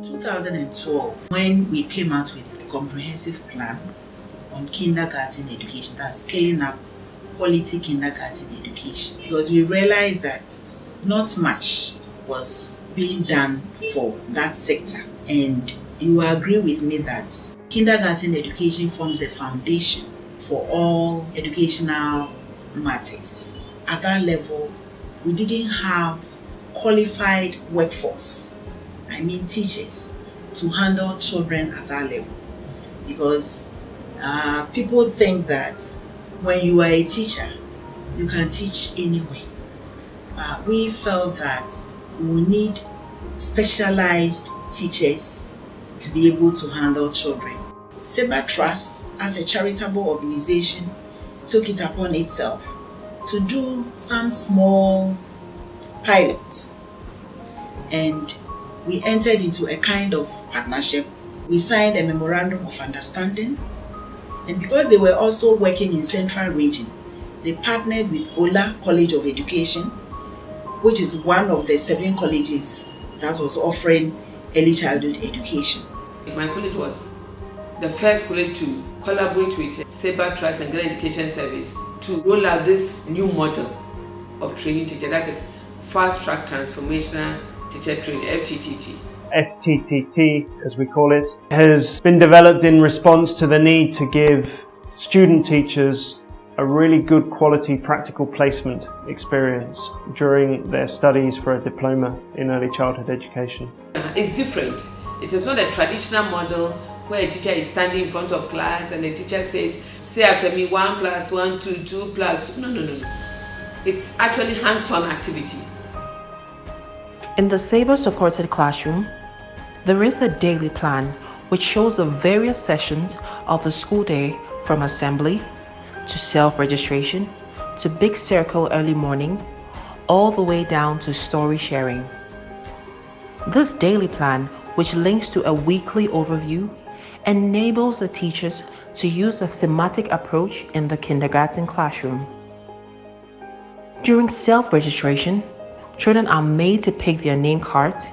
2012, when we came out with a comprehensive plan on kindergarten education, that's scaling up quality kindergarten education, because we realized that not much was being done for that sector. And you will agree with me that kindergarten education forms the foundation for all educational matters. At that level, we didn't have qualified workforce, I mean teachers, to handle children at that level, because people think that when you are a teacher, you can teach anywhere. We felt that we need specialized teachers to be able to handle children. Saber Trust, as a charitable organization, took it upon itself to do some small pilots, and we entered into a kind of partnership. We signed a memorandum of understanding, and because they were also working in Central Region, they partnered with Ola College of Education, which is one of the 7 colleges that was offering early childhood education. My college was the first college to collaborate with Saber Trust and Ghana Education Service to roll out this new model of training teacher, that is Fast Track Transformational Teacher Training, FTTT. FTTT, as we call it, has been developed in response to the need to give student teachers a really good quality practical placement experience during their studies for a diploma in early childhood education. It's different. It is not a traditional model where a teacher is standing in front of class and the teacher says, say after me 1 + 1, 2, 2 + 2. No. It's actually hands-on activity. In the Saber-supported classroom, there is a daily plan which shows the various sessions of the school day, from assembly to self-registration to big circle early morning, all the way down to story sharing. This daily plan, which links to a weekly overview, enables the teachers to use a thematic approach in the kindergarten classroom. During self-registration, children are made to pick their name cards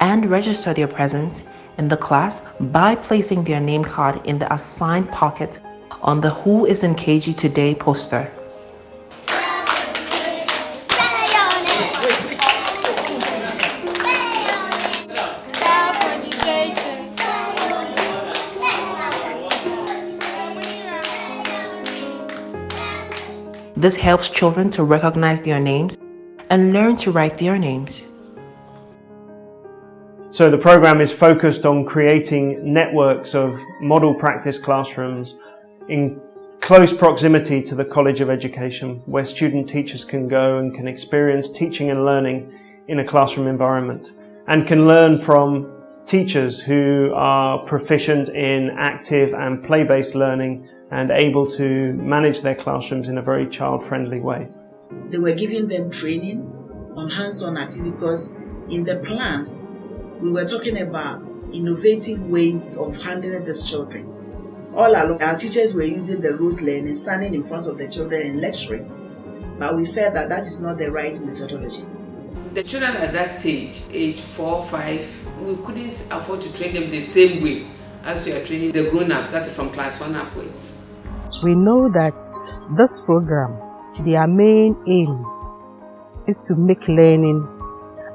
and register their presence in the class by placing their name card in the assigned pocket on the Who is in KG Today poster. This helps children to recognize their names and learn to write their names. So the program is focused on creating networks of model practice classrooms in close proximity to the College of Education, where student teachers can go and can experience teaching and learning in a classroom environment, and can learn from teachers who are proficient in active and play-based learning and able to manage their classrooms in a very child-friendly way. They were giving them training on hands-on activity, because in the plan, we were talking about innovative ways of handling these children. All along, our teachers were using the rote learning, standing in front of the children and lecturing, but we felt that that is not the right methodology. The children at that stage, age 4, 5, we couldn't afford to train them the same way as we are training the grown-ups, that is from class 1 upwards. We know that this program, their main aim is to make learning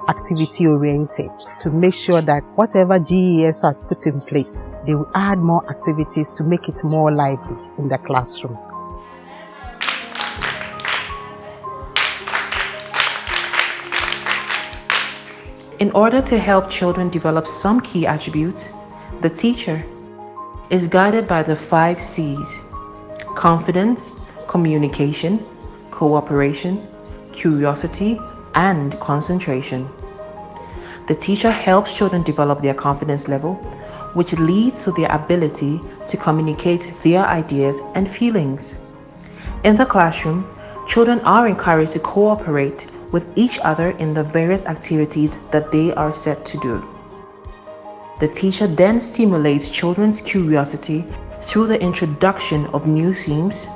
activity-oriented, to make sure that whatever GES has put in place, they will add more activities to make it more lively in the classroom. In order to help children develop some key attributes, the teacher is guided by the 5 C's: confidence, communication, cooperation, curiosity, and concentration. The teacher helps children develop their confidence level, which leads to their ability to communicate their ideas and feelings. In the classroom, children are encouraged to cooperate with each other in the various activities that they are set to do. The teacher then stimulates children's curiosity through the introduction of new themes,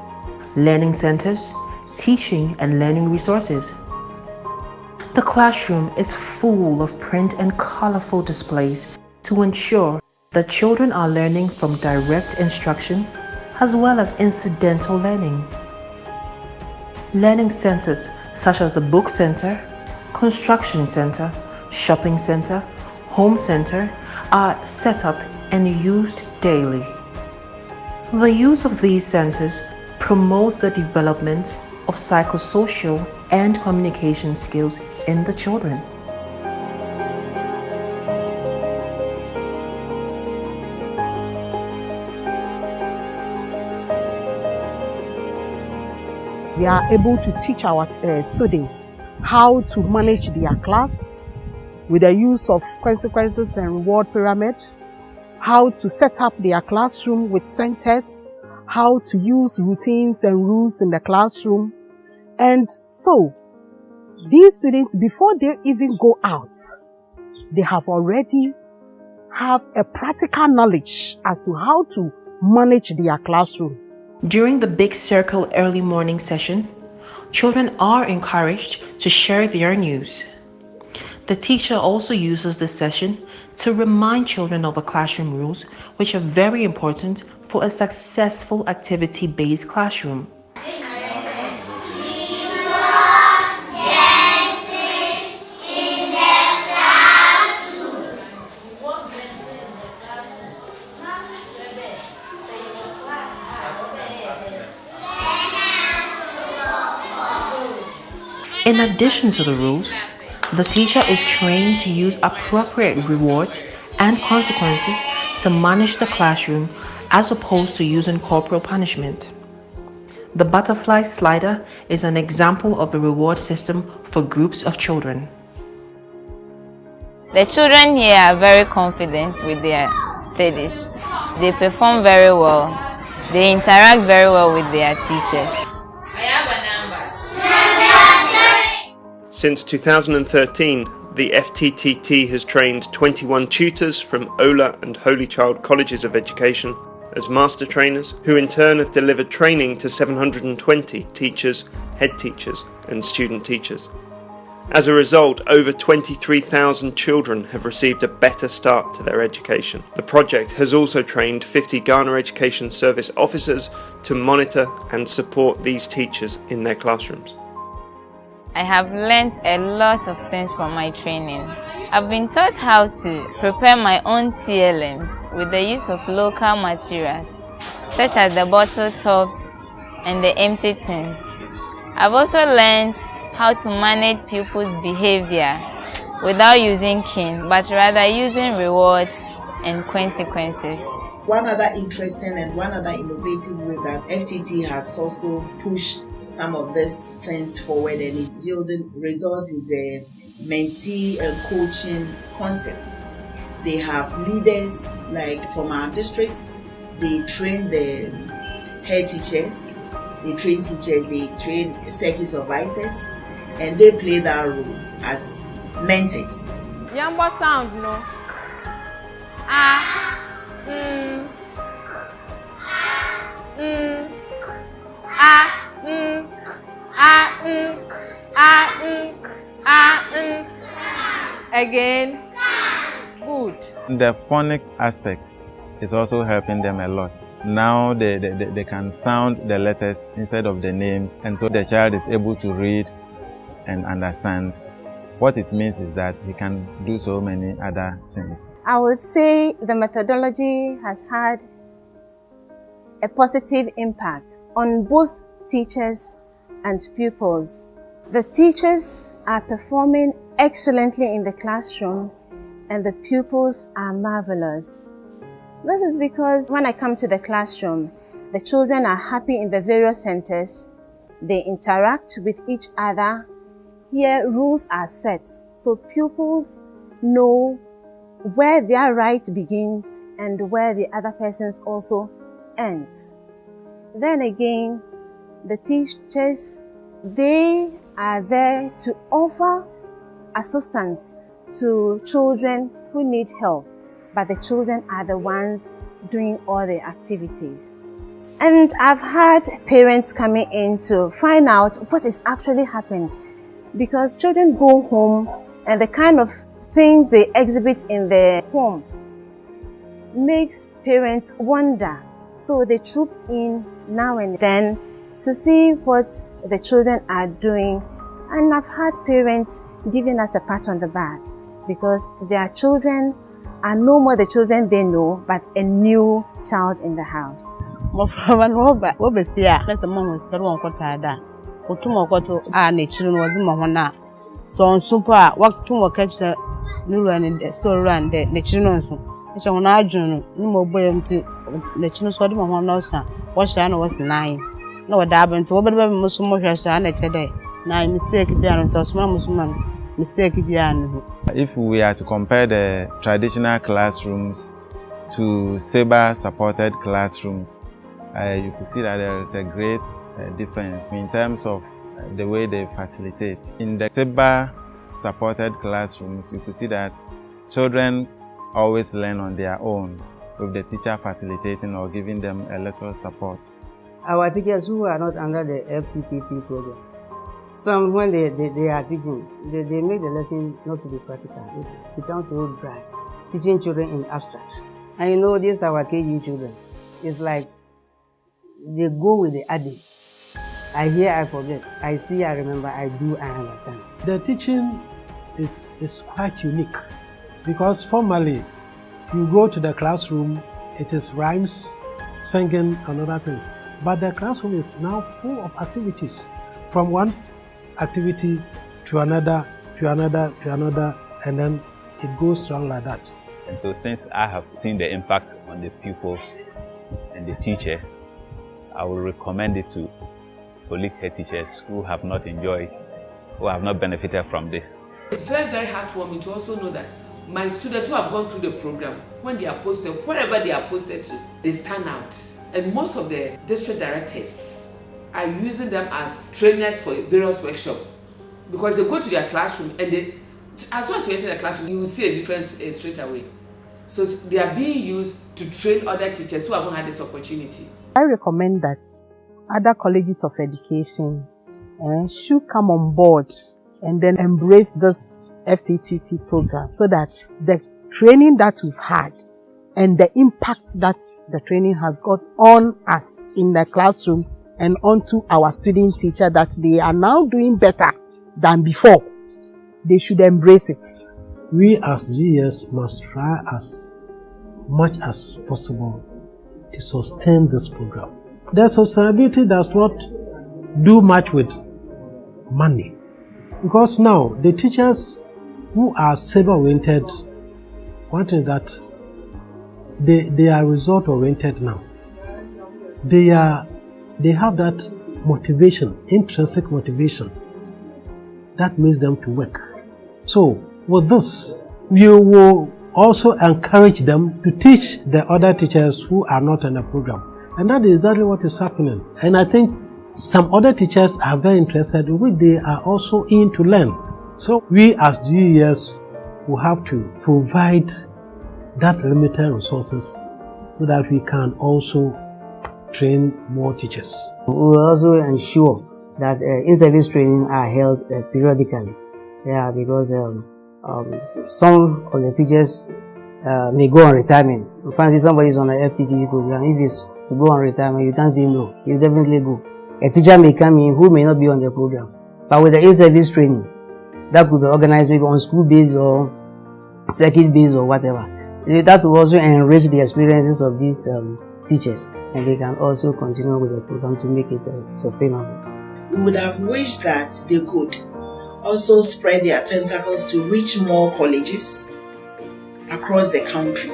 learning centers, teaching and learning resources. The classroom is full of print and colorful displays to ensure that children are learning from direct instruction as well as incidental learning. Learning centers such as the Book Center, Construction Center, Shopping Center, Home Center are set up and used daily. The use of these centers promotes the development of psychosocial and communication skills in the children. We are able to teach our students how to manage their class with the use of consequences and reward pyramid, how to set up their classroom with centers, how to use routines and rules in the classroom. And so, these students, before they even go out, they have already have a practical knowledge as to how to manage their classroom. During the Big Circle early morning session, children are encouraged to share their news. The teacher also uses this session to remind children of the classroom rules, which are very important for a successful activity-based classroom. In addition to the rules, the teacher is trained to use appropriate rewards and consequences to manage the classroom as opposed to using corporal punishment. The butterfly slider is an example of a reward system for groups of children. The children here are very confident with their studies. They perform very well. They interact very well with their teachers. I have a number. Since 2013, the FTTT has trained 21 tutors from Ola and Holy Child Colleges of Education as master trainers, who in turn have delivered training to 720 teachers, head teachers and student teachers. As a result, over 23,000 children have received a better start to their education. The project has also trained 50 Ghana Education Service officers to monitor and support these teachers in their classrooms. I have learnt a lot of things from my training. I've been taught how to prepare my own TLMs with the use of local materials, such as the bottle tops and the empty tins. I've also learned how to manage pupils' behavior without using cane, but rather using rewards and consequences. One other interesting and one other innovative way that FTT has also pushed some of these things forward and is yielding results in the mentee coaching concepts. They have leaders like from our districts. They train the head teachers, they train teachers, they train circuit supervisors, and they play that role as mentors. Yamba sound, no? Again. Good. The phonics aspect is also helping them a lot. Now they can sound the letters instead of the names, and so the child is able to read and understand. What it means is that he can do so many other things. I would say the methodology has had a positive impact on both teachers and pupils. The teachers are performing excellently in the classroom and the pupils are marvelous. This is because when I come to the classroom, the children are happy in the various centers, they interact with each other. Here rules are set, so pupils know where their right begins and where the other person's also ends. Then again, the teachers, they are there to offer assistance to children who need help, but the children are the ones doing all the activities. And I've had parents coming in to find out what is actually happening, because children go home and the kind of things they exhibit in their home makes parents wonder. So they troop in now and then to see what the children are doing. And I've had parents giving us a pat on the back because their children are no more the children they know, but a new child in the house. So super what to catch the new and the store and the children. It's on our journal, no more buoyancy, the children saw them on us. What I was 9. No, dabbing to over most more and a day. Now, mistake beyond so small Muslim mistake beyond. If we are to compare the traditional classrooms to SEBA supported classrooms, you could see that there is a great difference in terms of the way they facilitate. In the SEBA supported classrooms, you could see that children always learn on their own with the teacher facilitating or giving them a little support. Our teachers who are not under the FTTT program, some when they are teaching, they make the lesson not to be practical. It becomes so dry. Teaching children in abstract. And you know, these are our KG children. It's like they go with the adage. I hear, I forget. I see, I remember. I do, I understand. The teaching is quite unique because formally you go to the classroom, it is rhymes, singing, and other things. But the classroom is now full of activities, from one activity to another, and then it goes strong like that. And so since I have seen the impact on the pupils and the teachers, I will recommend it to colleague head teachers who have not enjoyed, who have not benefited from this. It's very, very heartwarming to also know that my students who have gone through the program, when they are posted, wherever they are posted to, they stand out. And most of the district directors are using them as trainers for various workshops because they go to their classroom and they, as soon as you enter the classroom, you will see a difference straight away. So they are being used to train other teachers who haven't had this opportunity. I recommend that other colleges of education should come on board and then embrace this FTTT program so that the training that we've had and the impact that the training has got on us in the classroom and onto our student teacher, that they are now doing better than before. They should embrace it. We as GES must try as much as possible to sustain this program. The sustainability does not do much with money, because now the teachers who are SEBA-oriented, one thing that they are result-oriented now. They have that motivation, intrinsic motivation, that makes them to work. So with this, you will also encourage them to teach the other teachers who are not in the program. And that is exactly what is happening. And I think some other teachers are very interested, which they are also in to learn. So we as GES will have to provide that limited resources so that we can also train more teachers. We will also ensure that in-service training are held periodically. Yeah, because some of the teachers may go on retirement. You fancy somebody is on an FTTT program. If it's to go on retirement, you can't say no. You definitely go. A teacher may come in who may not be on the program. But with the in-service training, that could be organized maybe on school base or circuit base or whatever. That will also enrich the experiences of these teachers, and they can also continue with the program to make it sustainable. We would have wished that they could also spread their tentacles to reach more colleges across the country.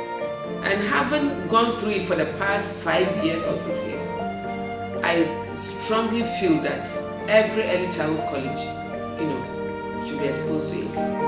And having gone through it for the past 5 years or 6 years, I strongly feel that every early childhood college, should be exposed to it.